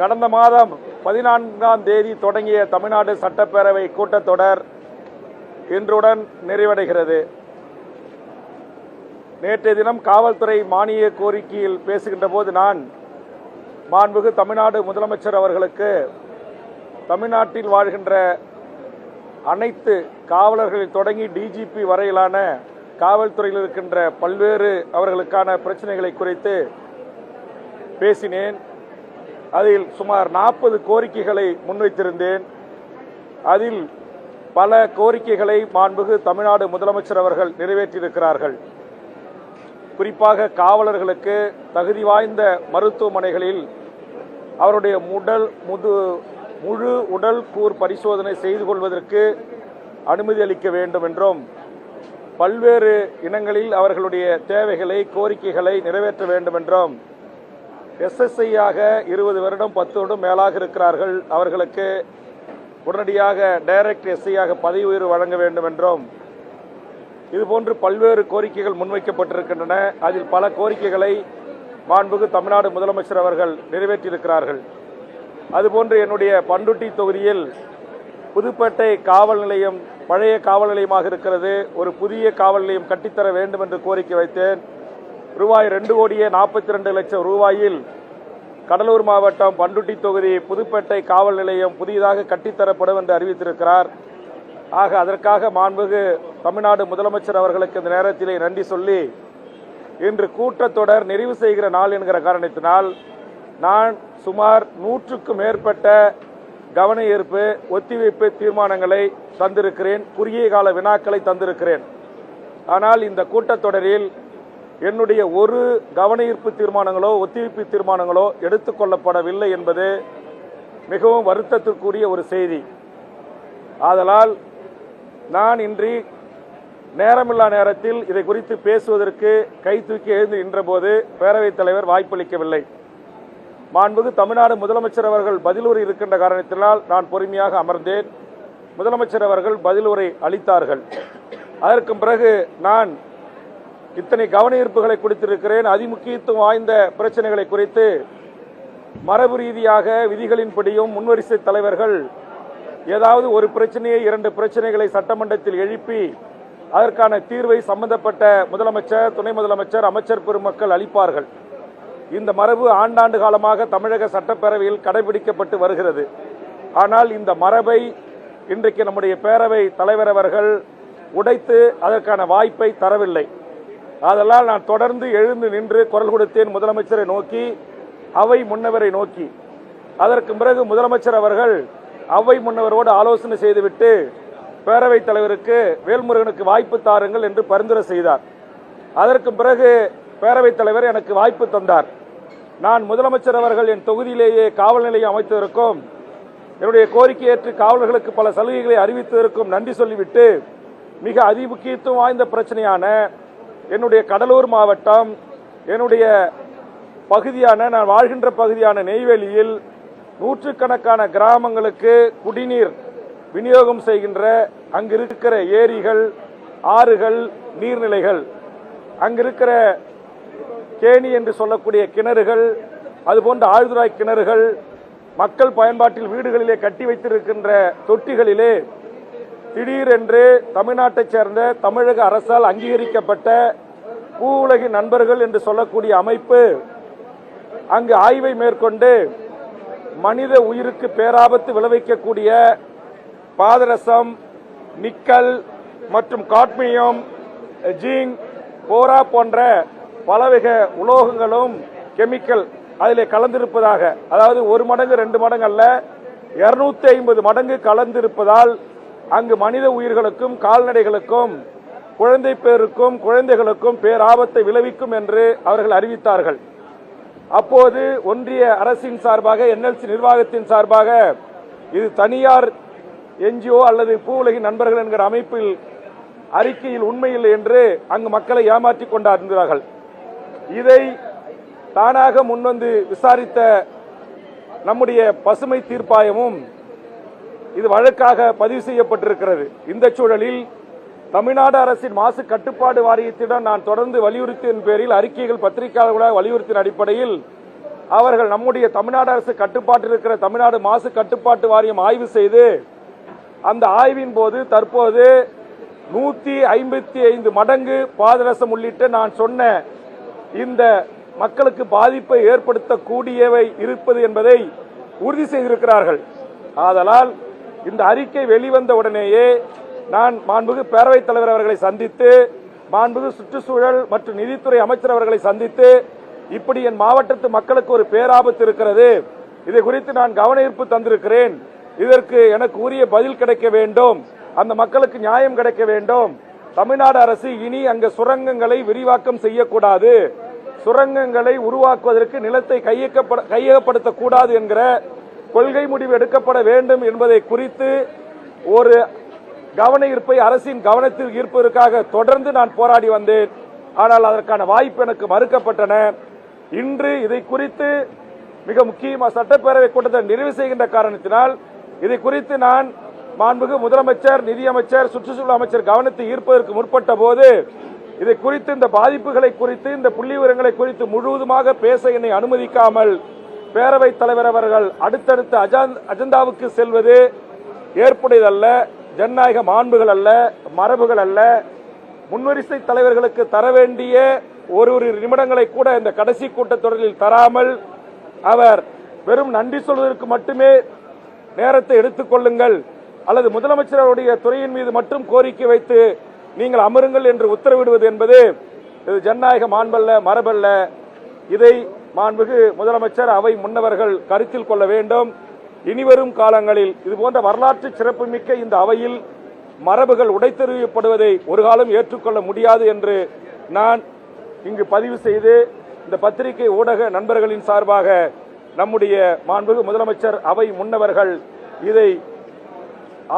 கடந்த மாதம் 14ஆம் தேதி தொடங்கிய தமிழ்நாடு சட்டப்பேரவை கூட்டத்தொடர் இன்றுடன் நிறைவடைகிறது. நேற்றைய தினம் காவல்துறை மானிய கோரிக்கையில் பேசுகின்ற போது நான் மாண்புமிகு தமிழ்நாடு முதலமைச்சர் அவர்களுக்கு தமிழ்நாட்டில் வாழ்கின்ற அனைத்து காவலர்களில் தொடங்கி டிஜிபி வரையிலான காவல்துறையில் இருக்கின்ற பல்வேறு அவர்களுக்கான பிரச்சனைகளை குறித்து பேசினேன். அதில் சுமார் 40 கோரிக்கைகளை முன்வைத்திருந்தேன். அதில் பல கோரிக்கைகளை மாண்புமிகு தமிழ்நாடு முதலமைச்சர் அவர்கள் நிறைவேற்றியிருக்கிறார்கள். குறிப்பாக காவலர்களுக்கு தகுதி வாய்ந்த மருத்துவமனைகளில் அவருடைய முழு உடல் கூர் பரிசோதனை செய்து கொள்வதற்கு அனுமதி அளிக்க வேண்டும் என்றும், பல்வேறு இனங்களில் அவர்களுடைய தேவைகளை கோரிக்கைகளை நிறைவேற்ற வேண்டும் என்றும், SSI-யாக 20 வருடம் 10 வருடம் மேலாக இருக்கிறார்கள், அவர்களுக்கு உடனடியாக டைரக்ட் SI-யாக பதவி உயர்வு வழங்க வேண்டும் என்றும், இதுபோன்று பல்வேறு கோரிக்கைகள் முன்வைக்கப்பட்டிருக்கின்றன. அதில் பல கோரிக்கைகளை மாண்புமிகு தமிழ்நாடு முதலமைச்சர் அவர்கள் நிறைவேற்றியிருக்கிறார்கள். அதுபோன்று என்னுடைய பண்ருட்டி தொகுதியில் புதுப்பேட்டை காவல் நிலையம் பழைய காவல் நிலையமாக இருக்கிறது, ஒரு புதிய காவல் நிலையம் கட்டித்தர வேண்டும் என்று கோரிக்கை வைத்தேன். ரூபாய் 2,42,00,000 ரூபாயில் கடலூர் மாவட்டம் பண்ருட்டி தொகுதி புதுப்பேட்டை காவல் நிலையம் புதியதாக கட்டித்தரப்படும் என்று அறிவித்திருக்கிறார். ஆக அதற்காக மாண்புமிகு தமிழ்நாடு முதலமைச்சர் அவர்களுக்கு இந்த நேரத்திலே நன்றி சொல்லி, இன்று கூட்டத்தொடர் நிறைவு செய்கிற நாள் என்கிற காரணத்தினால் நான் சுமார் 100க்கும் மேற்பட்ட கவன ஈர்ப்பு ஒத்திவைப்பு தீர்மானங்களை தந்திருக்கிறேன், குறுகிய கால வினாக்களை தந்திருக்கிறேன். ஆனால் இந்த கூட்டத்தொடரில் என்னுடைய ஒரு கவன ஈர்ப்பு தீர்மானங்களோ ஒத்திவைப்பு தீர்மானங்களோ எடுத்துக்கொள்ளப்படவில்லை என்பது மிகவும் வருத்தத்திற்குரிய ஒரு செய்தி. ஆதலால் நான் இன்றி நேரமில்லா நேரத்தில் இதை குறித்து பேசுவதற்கு கை தூக்கி எழுந்து நின்றபோது பேரவைத் தலைவர் வாய்ப்பளிக்கவில்லை. மாண்புமிகு தமிழ்நாடு முதலமைச்சர் அவர்கள் பதிலுரை இருக்கின்ற காரணத்தினால் நான் பொறுமையாக அமர்ந்தேன். முதலமைச்சர் அவர்கள் பதிலுரை அளித்தார்கள். அதற்கு பிறகு நான் இத்தனை கவன ஈர்ப்புகளை கொடுத்திருக்கிறேன். அதிமுக்கியத்துவம் வாய்ந்த பிரச்சனைகளை குறித்து மரபு ரீதியாக விதிகளின்படியும் முன்வரிசை தலைவர்கள் ஏதாவது ஒரு பிரச்சனையை 2 பிரச்சனைகளை சட்டமன்றத்தில் எழுப்பி அதற்கான தீர்வை சம்பந்தப்பட்ட முதலமைச்சர், துணை முதலமைச்சர், அமைச்சர் பெருமக்கள் அளிப்பார்கள். இந்த மரபு ஆண்டாண்டு காலமாக தமிழக சட்டப்பேரவையில் கடைபிடிக்கப்பட்டு வருகிறது. ஆனால் இந்த மரபை இன்றைக்கு நம்முடைய பேரவை தலைவர் அவர்கள் உடைத்து அதற்கான வாய்ப்பை தரவில்லை. அதனால் நான் தொடர்ந்து எழுந்து நின்று குரல் கொடுத்தேன், முதலமைச்சரை நோக்கி, அவை முன்னவரை நோக்கி. அதற்கு பிறகு முதலமைச்சர் அவர்கள் அவை முன்னவரோடு ஆலோசனை செய்துவிட்டு பேரவைத் தலைவருக்கு வேல்முருகனுக்கு வாய்ப்பு தாருங்கள் என்று பரிந்துரை செய்தார். அதற்கு பிறகு பேரவைத் தலைவர் எனக்கு வாய்ப்பு தந்தார். நான் முதலமைச்சர் அவர்கள் என் தொகுதியிலேயே காவல் நிலையம் அமைத்ததற்கும் என்னுடைய கோரிக்கை ஏற்று காவலர்களுக்கு பல சலுகைகளை அறிவித்ததற்கும் நன்றி சொல்லிவிட்டு, மிக அதிமுக்கியத்துவம் வாய்ந்த பிரச்சனையான என்னுடைய கடலூர் மாவட்டம், என்னுடைய பகுதியான நான் வாழ்கின்ற பகுதியான நெய்வேலியில் நூற்றுக்கணக்கான கிராமங்களுக்கு குடிநீர் விநியோகம் செய்கின்ற அங்கிருக்கிற ஏரிகள், ஆறுகள், நீர்நிலைகள், அங்கிருக்கிற கேணி என்று சொல்லக்கூடிய கிணறுகள், அதுபோன்ற ஆழ்துளை கிணறுகள், மக்கள் பயன்பாட்டில் வீடுகளிலே கட்டி வைத்திருக்கின்ற தொட்டிகளிலே திடீரென்று தமிழ்நாட்டைச் சேர்ந்த தமிழக அரசால் அங்கீகரிக்கப்பட்ட பூவுலகின் நண்பர்கள் என்று சொல்லக்கூடிய அமைப்பு அங்கு ஆய்வை மேற்கொண்டு மனித உயிருக்கு பேராபத்து விளைவிக்கக்கூடிய பாதரசம், நிக்கல் மற்றும் காட்மியம், ஜிங்க், போரா போன்ற பலவகை உலோகங்களும் கெமிக்கல் அதிலே கலந்திருப்பதாக, அதாவது 1 மடங்கு 2 மடங்கு அல்ல 250 மடங்கு கலந்திருப்பதால் அங்கு மனித உயிர்களுக்கும் கால்நடைகளுக்கும் குழந்தை பேருக்கும் குழந்தைகளுக்கும் பேராபத்தை விளைவிக்கும் என்று அவர்கள் அறிவித்தார்கள். அப்போது ஒன்றிய அரசின் சார்பாக NLC நிர்வாகத்தின் சார்பாக இது தனியார் NGO அல்லது பூவுலகின் நண்பர்கள் என்கிற அமைப்பில் அறிக்கையில் உண்மையில்லை என்று அங்கு மக்களை ஏமாற்றிக் கொண்டிருந்தார்கள். இதை தானாக முன்வந்து விசாரித்த நம்முடைய பசுமை தீர்ப்பாயமும் இது வழக்காக பதிவு செய்யப்பட்டிருக்கிறது. இந்த சூழலில் தமிழ்நாடு அரசின் மாசு கட்டுப்பாடு வாரியத்திடம் நான் தொடர்ந்து வலியுறுத்தியின் பேரில் அறிக்கைகள் பத்திரிகையாளர்களாக வலியுறுத்தின் அடிப்படையில் அவர்கள் நம்முடைய தமிழ்நாடு அரசு கட்டுப்பாட்டில் இருக்கிற தமிழ்நாடு மாசு கட்டுப்பாட்டு வாரியம் ஆய்வு செய்து அந்த ஆய்வின் போது தற்போது 155 மடங்கு பாதரசம் உள்ளிட்ட நான் சொன்ன இந்த மக்களுக்கு பாதிப்பை ஏற்படுத்தக்கூடியவை இருப்பது என்பதை உறுதி செய்திருக்கிறார்கள். ஆதலால் இந்த அறிக்கை வெளிவந்த உடனேயே நான் மாண்புமிகு பேரவைத் தலைவர் அவர்களை சந்தித்து, மாண்புமிகு சுற்றுச்சூழல் மற்றும் நிதித்துறை அமைச்சர் அவர்களை சந்தித்து, இப்படி என் மாவட்டத்து மக்களுக்கு ஒரு பேராபத்து இருக்கிறது, இதை குறித்து நான் கவன ஈர்ப்பு தந்திருக்கிறேன், இதற்கு எனக்கு உரிய பதில் கிடைக்க வேண்டும், அந்த மக்களுக்கு நியாயம் கிடைக்க வேண்டும். தமிழ்நாடு அரசு இனி அங்கு சுரங்கங்களை விரிவாக்கம் செய்யக்கூடாது, சுரங்கங்களை உருவாக்குவதற்கு நிலத்தை கையகப்படுத்தக்கூடாது என்கிற கொள்கை முடிவு எடுக்கப்பட வேண்டும் என்பதை குறித்து ஒரு கவன ஈர்ப்பை அரசின் கவனத்தில் ஈர்ப்பதற்காக தொடர்ந்து நான் போராடி வந்தேன். ஆனால் அதற்கான வாய்ப்பு எனக்கு மறுக்கப்பட்டன. இன்று இதை குறித்து மிக முக்கியமாக சட்டப்பேரவை கூட்டத்தை நிறைவு செய்கின்ற காரணத்தினால் இதை குறித்து நான் மாண்புமிகு முதலமைச்சர், நிதியமைச்சர், சுற்றுச்சூழல் அமைச்சர் கவனத்தை ஈர்ப்பதற்கு முற்பட்ட போது இதை குறித்து, இந்த பாதிப்புகளை குறித்து, இந்த புள்ளி விவரங்களை குறித்து முழுவதுமாக பேச என்னை அனுமதிக்காமல் பேரவைத் தலைவர் அவர்கள் அடுத்தடுத்த அஜெண்டாவுக்கு செல்வது ஏற்புடையதல்ல, ஜனநாயக மாண்புகள் அல்ல, மரபுகள் அல்ல. முன்வரிசை தலைவர்களுக்கு தர வேண்டிய ஒரு நிமிடங்களை கூட இந்த கடைசி கூட்டத்தொடரில் தராமல் அவர் வெறும் நன்றி சொல்வதற்கு மட்டுமே நேரத்தை எடுத்துக் கொள்ளுங்கள் அல்லது முதலமைச்சர் அவருடைய துறையின் மீது மட்டும் கோரிக்கை வைத்து நீங்கள் அமருங்கள் என்று உத்தரவிடுவது என்பது இது ஜனநாயக மாண்பல்ல, மரபல்ல. இதை மாண்புமிகு முதலமைச்சர், அவை முன்னவர்கள் கருத்தில் கொள்ள வேண்டும். இனிவரும் காலங்களில் இதுபோன்ற வரலாற்று சிறப்புமிக்க இந்த அவையில் மரபுகள் உடைத்தெறியப்படுவதை ஒரு காலம் ஏற்றுக்கொள்ள முடியாது என்று நான் இங்கு பதிவு செய்து, இந்த பத்திரிகை ஊடக நண்பர்களின் சார்பாக நம்முடைய மாண்புமிகு முதலமைச்சர், அவை முன்னவர்கள் இதை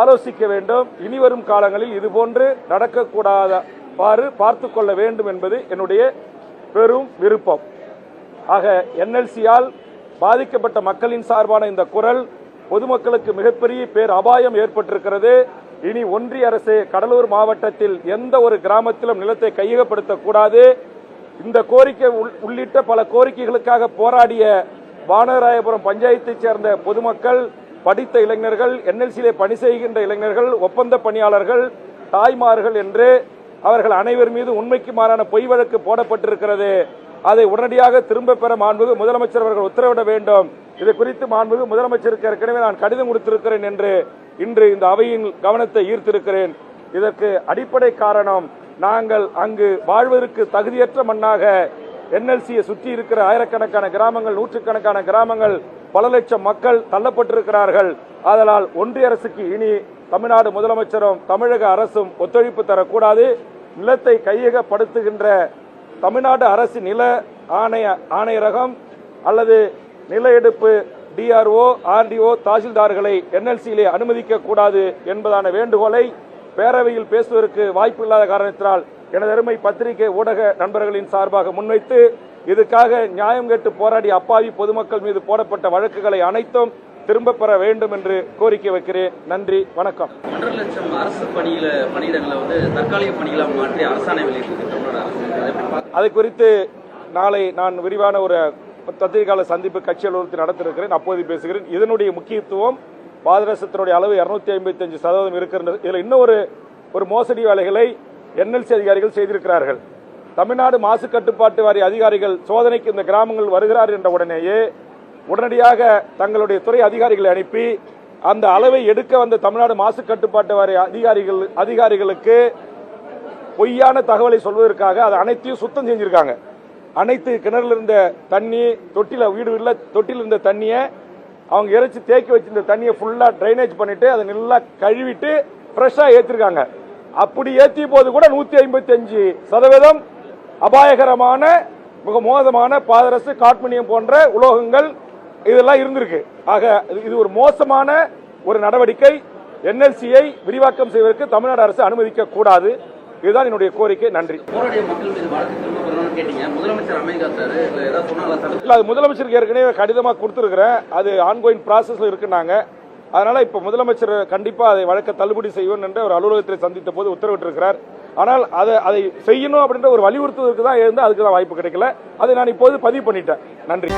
ஆலோசிக்க வேண்டும். இனிவரும் காலங்களில் இதுபோன்று நடக்கக்கூடாதவாறு பார்த்துக் கொள்ள வேண்டும் என்பது என்னுடைய பெரும் விருப்பம். ஆக NLC-யால் பாதிக்கப்பட்ட மக்களின் சார்பான இந்த குரல் பொதுமக்களுக்கு மிகப்பெரிய பேர் அபாயம் ஏற்பட்டிருக்கிறது. இனி ஒன்றிய அரசு கடலூர் மாவட்டத்தில் எந்த ஒரு கிராமத்திலும் நிலத்தை கையகப்படுத்தக்கூடாது. இந்த கோரிக்கை உள்ளிட்ட பல கோரிக்கைகளுக்காக போராடிய வானராயபுரம் பஞ்சாயத்தைச் சேர்ந்த பொதுமக்கள், படித்த இளைஞர்கள், NLC-யிலே பணி செய்கின்ற இளைஞர்கள், ஒப்பந்த பணியாளர்கள், தாய்மார்கள் என்று அவர்கள் அனைவர் மீது உண்மைக்கு மாறான பொய் வழக்கு போடப்பட்டிருக்கிறது. அதை உடனடியாக திரும்ப பெற மாண்புமிகு முதலமைச்சர் அவர்கள் உத்தரவிட வேண்டும். இது குறித்து மாண்புமிகு முதலமைச்சருக்கு ஏற்கனவே நான் கடிதம் கொடுத்திருக்கிறேன் என்று இன்று இந்த அவையின் கவனத்தை ஈர்த்திருக்கிறேன். இதற்கு அடிப்படை காரணம், நாங்கள் அங்கு வாழ்வதற்கு தகுதியற்ற மண்ணாக NLC-யை சுற்றி இருக்கிற ஆயிரக்கணக்கான கிராமங்கள், நூற்றுக்கணக்கான கிராமங்கள், பல லட்சம் மக்கள் தள்ளப்பட்டிருக்கிறார்கள். அதனால் ஒன்றிய அரசுக்கு இனி தமிழ்நாடு முதலமைச்சரும் தமிழக அரசும் ஒத்துழைப்பு தரக்கூடாது. நிலத்தை கையகப்படுத்துகின்ற தமிழ்நாடு அரசு நில ஆணையரகம் அல்லது நில எடுப்பு DRO, RDO, தாசில்தார்களை NLC-யிலே அனுமதிக்க கூடாது என்பதான வேண்டுகோளை பேரவையில் பேசுவதற்கு வாய்ப்பு இல்லாத காரணத்தினால் எனது அருமை பத்திரிகை ஊடக நண்பர்களின் சார்பாக முன்வைத்து, இதுக்காக நியாயம் கேட்டு போராடிய அப்பாவி பொதுமக்கள் மீது போடப்பட்ட வழக்குகளை அனைத்தும் திரும்ப பெற வேண்டும் என்று கோரிக்கை வைக்கிறேன். நன்றி, வணக்கம். 1.5 லட்சம் அரசு பணியிடங்களை தற்காலிக பணிகளாக மாற்றி அரசாணை வெளியிட்டிருக்கிறது. அதை குறித்து நாளை நான் விரிவான ஒரு பத்திரிகையாளர் சந்திப்பு கட்சி அலுவலகத்தில் நடத்திருக்கிறேன், அப்போது பேசுகிறேன். இதனுடைய முக்கியத்துவம், பாதரசத்தினுடைய அளவு 255% இருக்கிறது. இதில் இன்னும் ஒரு மோசடி வேலைகளை NLC அதிகாரிகள் செய்திருக்கிறார்கள். தமிழ்நாடு மாசு கட்டுப்பாட்டு வாரிய அதிகாரிகள் சோதனைக்கு இந்த கிராமங்கள் வருகிறார் என்ற உடனேயே உடனடியாக தங்களுடைய துறை அதிகாரிகளை அனுப்பி அந்த அளவை எடுக்க வந்த தமிழ்நாடு மாசு கட்டுப்பாட்டு வாரிய அதிகாரிகளுக்கு பொய்யான தகவலை சொல்வதற்காக அதை அனைத்தையும் சுத்தம் செஞ்சிருக்காங்க. அனைத்து கிணறுல இருந்த தண்ணி, தொட்டில இருந்த தண்ணியை அவங்க இறைச்சி தேக்கி வச்சிருந்த தண்ணியை ஃபுல்லா டிரைனேஜ் பண்ணிட்டு அதை நல்லா கழுவிட்டு ஃப்ரெஷ்ஷா ஏற்றிருக்காங்க. அப்படி ஏற்றிய போது கூட 155% அபாயகரமான, மிக மோசமான பாதரசு, காட்மினியம் போன்ற உலோகங்கள் இதெல்லாம் இருந்திருக்கு. ஆக இது ஒரு மோசமான ஒரு நடவடிக்கை. NLC-யை விரிவாக்கம் செய்வதற்கு தமிழ்நாடு அரசு அனுமதிக்க கூடாது. இதுதான் என்னுடைய கோரிக்கை. நன்றி. முதலமைச்சருக்கு ஏற்கனவே கடிதமாக கொடுத்திருக்கிறேன், அது ஆன்கோயிங் ப்ராசஸ்ல இருக்குனாங்க. அதனால இப்ப முதலமைச்சர் கண்டிப்பா அதை வழக்க தள்ளுபடி செய்வோம் என்று ஒரு அலுவலகத்தில் சந்தித்த போது உத்தரவிட்டிருக்கிறார். ஆனால் அதை செய்யணும் அப்படின்ற ஒரு வலியுறுத்துவதற்கு தான் இருந்தால் அதுக்கு தான் வாய்ப்பு கிடைக்கல. அதை நான் இப்போது பதிவு பண்ணிட்டேன். நன்றி.